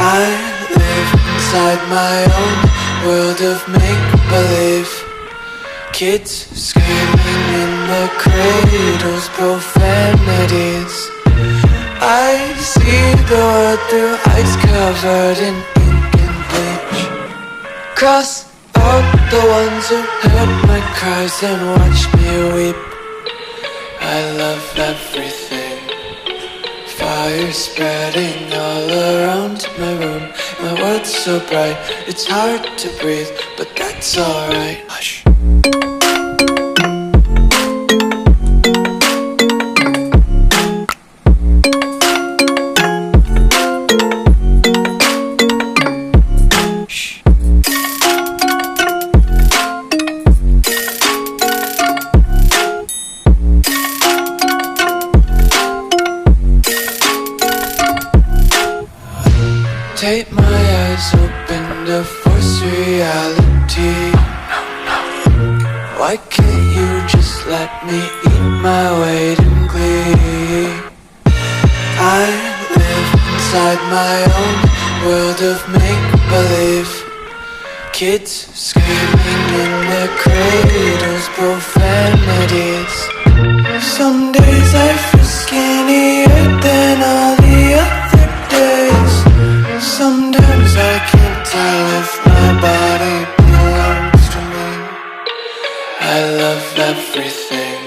I live inside my own world of make-believe. Kids screaming in their cradles, profanities. I see the world through ice covered in ink and bleach. Cross out the ones who heard my cries and watched me weep. I love everything. Fire spreading all around my room. My world's so bright, it's hard to breathe, but that's alright. Hush. Take my eyes open to force reality. Why can't you just let me eat my weight in glee? I live inside my own world of make-believe. Kids screaming in their cradles, profanities. Some days I feel skinnier than all the other days. Sometimes I can't tell if my body belongs to me. I love everything.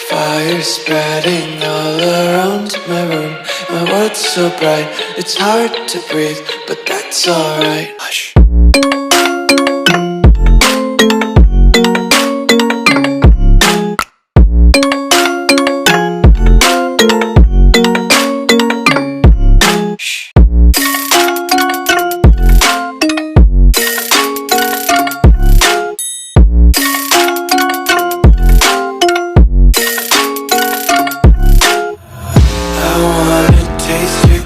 Fire spreading all around my room. My world's so bright, it's hard to breathe, but that's alright. Hush.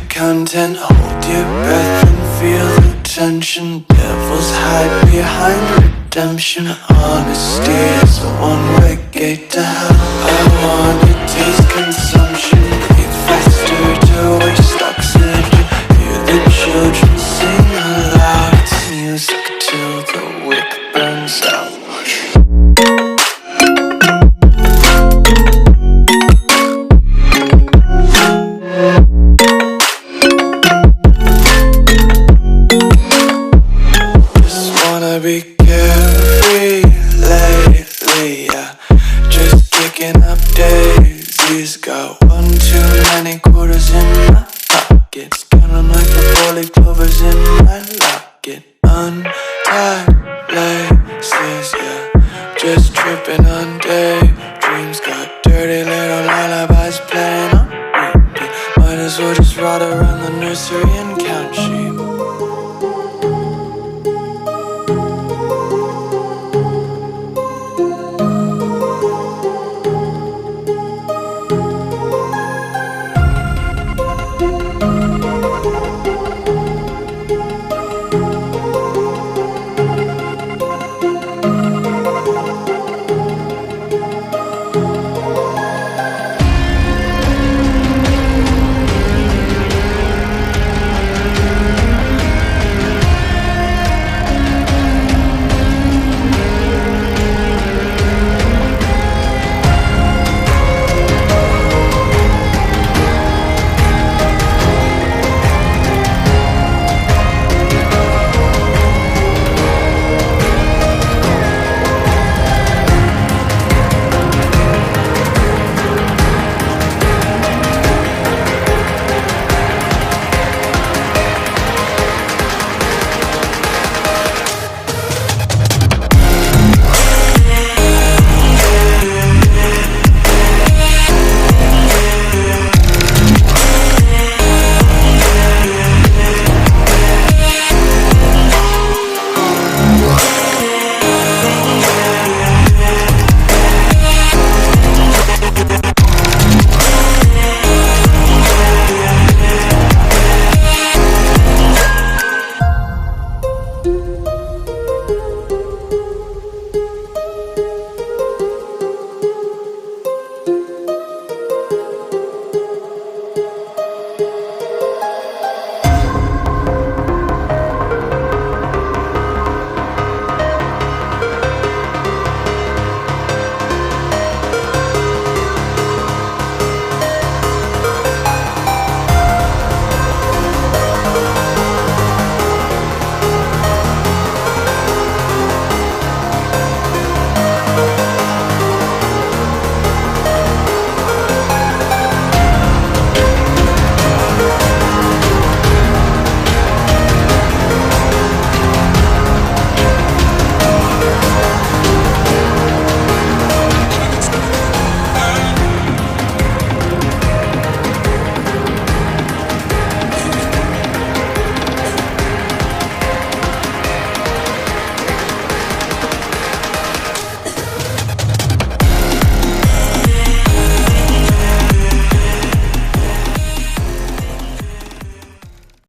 Content, hold your breath and feel the tension. Devils hide behind redemption. Honesty is a one-way gate to hell. I wanna taste consumption, breathe faster to waste oxygen. Hear the children sing aloud. It's music till the wick burns out. Be carefree lately, yeah. Just kicking up daisies. Got one too many quarters in my pockets. Counting like the four-leaf clovers in my locket. Untied laces, yeah. Just tripping on daydreams. Got dirty little lullabies playing on repeat. Might as well just ride around the nursery and count sheep.